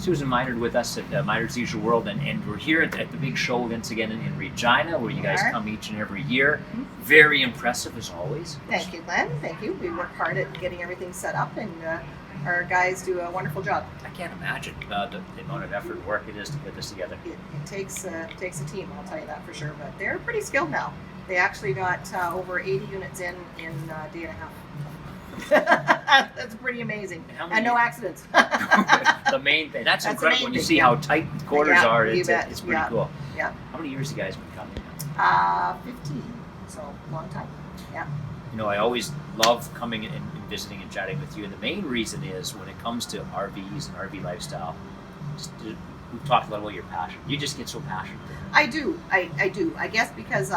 Susan Minard with us at Minard's Usual World, and we're here at the big show events again in Regina, where you guys come each and every year. Very impressive as always. Thank you, Glenn. Thank you. We work hard at getting everything set up, and our guys do a wonderful job. I can't imagine the amount of effort and work it is to put this together. It takes a team, I'll tell you that for sure, but they're pretty skilled now. They actually got over 80 units in a day and a half. That's pretty amazing. And no accidents. The main thing. That's incredible when you see how tight the quarters are. It's pretty cool. Yeah. How many years have you guys been coming? 15. So long time. Yeah. You know, I always love coming and visiting and chatting with you. And the main reason is when it comes to RVs and RV lifestyle, we've talked a lot about your passion. You just get so passionate. I do. I do. I guess because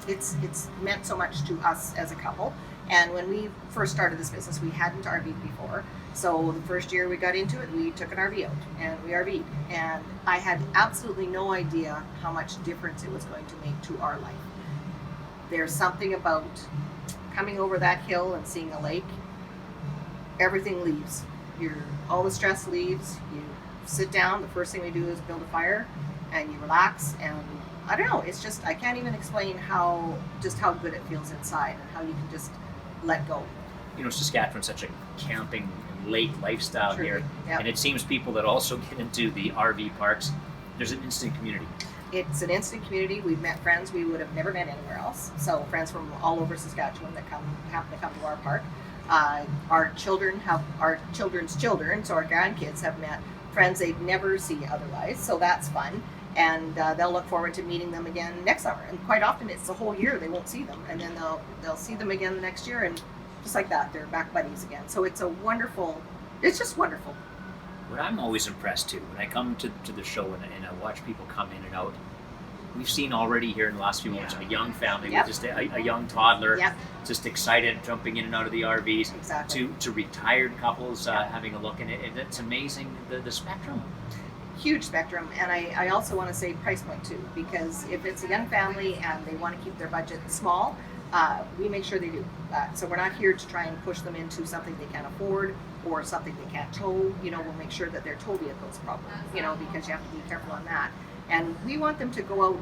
it's meant so much to us as a couple. And when we first started this business, we hadn't RV'd before. So the first year we got into it, we took an RV out and we RV'd. And I had absolutely no idea how much difference it was going to make to our life. There's something about coming over that hill and seeing a lake. Everything leaves. All the stress leaves. You sit down. The first thing we do is build a fire and you relax. And I don't know, it's just, I can't even explain how good it feels inside and how you can just let go. You know, Saskatchewan's such a camping and lake lifestyle here. Yep. And it seems people that also get into the RV parks, there's an instant community. It's an instant community. We've met friends we would have never met anywhere else. So friends from all over Saskatchewan that happen to come to our park. Our children's children, so our grandkids have met friends they'd never see otherwise. So that's fun. And they'll look forward to meeting them again next summer. And quite often it's the whole year they won't see them, and then they'll see them again the next year, and just like that, they're back buddies again. So it's just wonderful. What I'm always impressed too, when I come to the show and I watch people come in and out, we've seen already here in the last few months a young family with just a young toddler, just excited, jumping in and out of the RVs, to retired couples having a look, and it's amazing the spectrum. Huge spectrum, and I also want to say price point too, because if it's a young family and they want to keep their budget small, we make sure they do. So we're not here to try and push them into something they can't afford or something they can't tow. You know, we'll make sure that their tow vehicle's proper, you know, because you have to be careful on that. And we want them to go out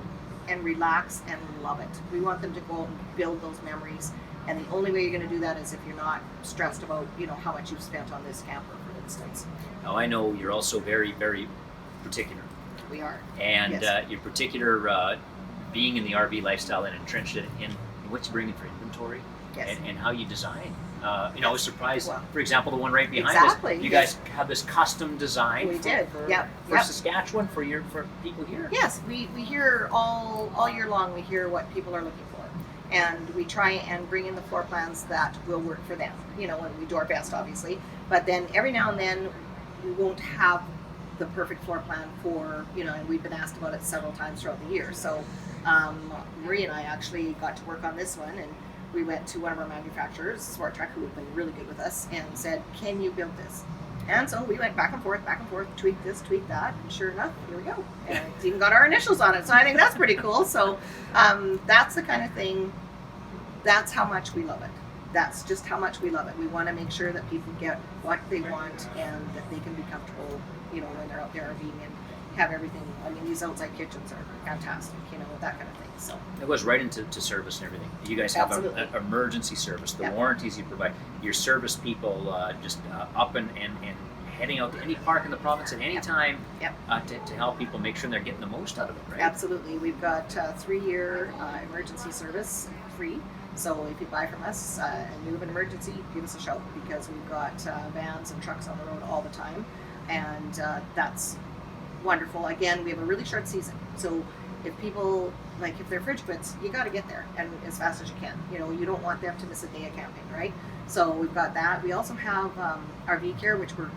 and relax and love it. We want them to go out and build those memories. And the only way you're going to do that is if you're not stressed about, you know, how much you've spent on this camper, for instance. Now, I know you're also very, very particular. We are. And you're particular being in the RV lifestyle and entrenched in what you bring in for inventory and how you design. You know, I was surprised, for example, the one right behind us. You guys have this custom design. We did. For Saskatchewan, for people here. Yes, we hear all year long. We hear what people are looking for, and we try and bring in the floor plans that will work for them. You know, and we do our best, obviously. But then every now and then, we won't have the perfect floor plan for, you know, and we've been asked about it several times throughout the year. So Marie and I actually got to work on this one, and we went to one of our manufacturers, Sport Trek, who have been really good with us, and said, can you build this? And so we went back and forth, tweak this, tweak that, and sure enough, here we go. And it's even got our initials on it, so I think that's pretty cool. So that's the kind of thing, that's how much we love it. That's just how much we love it. We want to make sure that people get what they want and that they can be comfortable, you know, when they're out there RVing and have everything. I mean, these outside kitchens are fantastic, you know, that kind of thing. So it goes right into service and everything. You guys have an emergency service, the warranties you provide. Your service people just up and heading out to any park in the province at any time to help people make sure they're getting the most out of it, right? Absolutely. We've got 3-year emergency service free. So if you buy from us and you have an emergency, give us a shout, because we've got vans and trucks on the road all the time, and that's wonderful. Again, we have a really short season, so if people, like if their fridge quits, you got to get there and as fast as you can. You know, you don't want them to miss a day of camping, right? So we've got that. We also have RV Care, which we're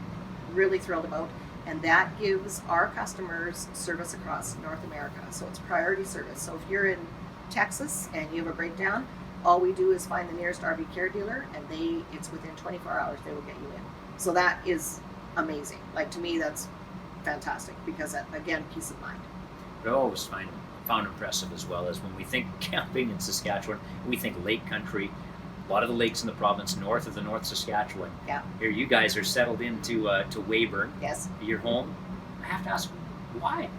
really thrilled about, and that gives our customers service across North America. So it's priority service. So if you're in Texas and you have a breakdown, all we do is find the nearest RV Care dealer, and it's within 24 hours they will get you in. So that is amazing. Like, to me, that's fantastic, because that, again, peace of mind. What I always found impressive as well is when we think camping in Saskatchewan, we think lake country. A lot of the lakes in the province north of the North Saskatchewan. Yeah. Here you guys are settled into to Weyburn. Yes. Your home. I have to ask, why?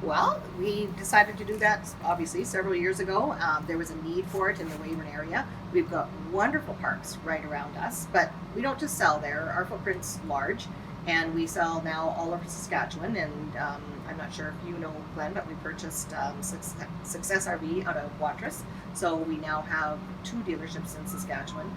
Well, we decided to do that obviously several years ago. There was a need for it in the Weyburn area. We've got wonderful parks right around us, but we don't just sell there. Our footprint's large, and we sell now all over Saskatchewan. And I'm not sure if you know, Glenn, but we purchased Success RV out of Watrous. So we now have 2 dealerships in Saskatchewan.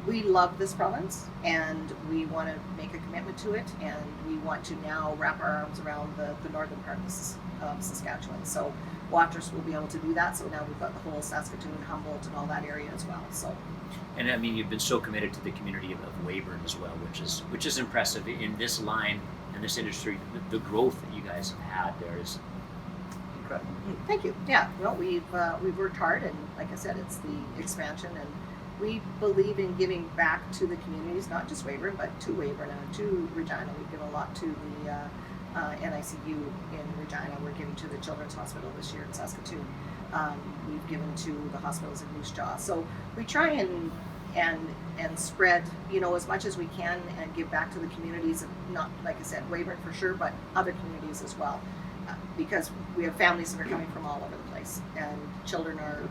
We love this province, and we want to make a commitment to it, and we want to now wrap our arms around the northern part of Saskatchewan. So Watrous will be able to do that. So now we've got the whole Saskatoon, Humboldt, and all that area as well. So, and I mean, you've been so committed to the community of Weyburn as well, which is impressive in this line and this industry. The growth that you guys have had there is incredible. Thank you. Yeah, well, we've worked hard, and like I said, it's the expansion, and we believe in giving back to the communities, not just Weyburn, but to Weyburn and to Regina. We give a lot to the NICU in Regina. We're giving to the Children's Hospital this year in Saskatoon. We've given to the hospitals in Moose Jaw. So we try and spread, as much as we can, and give back to the communities. Of not, like I said, Weyburn for sure, but other communities as well, because we have families that are coming from all over the place, and children are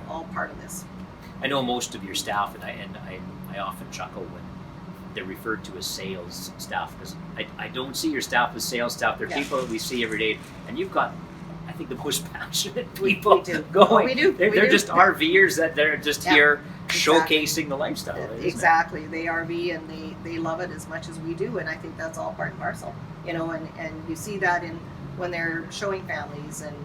all part of this. I know most of your staff, and I often chuckle when they're referred to as sales staff, because I don't see your staff as sales staff. They're people that we see every day, and you've got, I think, the most passionate people going. Oh, we do. They're just RVers that they're just here showcasing the lifestyle. Exactly. They RV, and they love it as much as we do, and I think that's all part and parcel. And you see that when they're showing families, and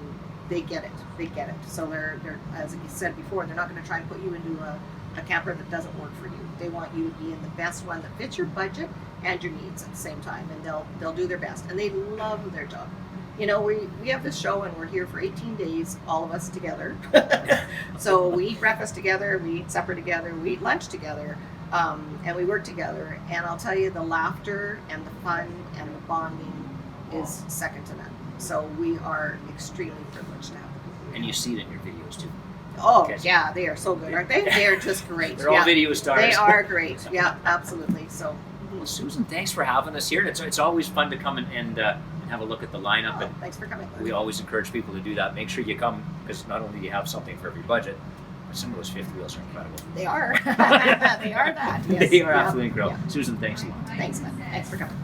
they get it. They get it. So they're, as you said before, they're not going to try and put you into a camper that doesn't work for you. They want you to be in the best one that fits your budget and your needs at the same time, and they'll do their best, and they love their job. We have this show, and we're here for 18 days, all of us together. So we eat breakfast together, we eat supper together, we eat lunch together, and we work together. And I'll tell you, the laughter and the fun and the bonding is second to none. So we are extremely privileged to have them. And you see it in your videos too. Oh, yeah, they are so good, aren't they? They are just great. They're all video stars. They are great. Yeah, absolutely. So, well, Susan, thanks for having us here. It's always fun to come and have a look at the lineup. And thanks for coming. We always encourage people to do that. Make sure you come, because not only do you have something for every budget, but some of those fifth wheels are incredible. They are. They are that. Yes. They are absolutely incredible. Yeah. Susan, thanks a lot. Thanks, man. Thanks for coming.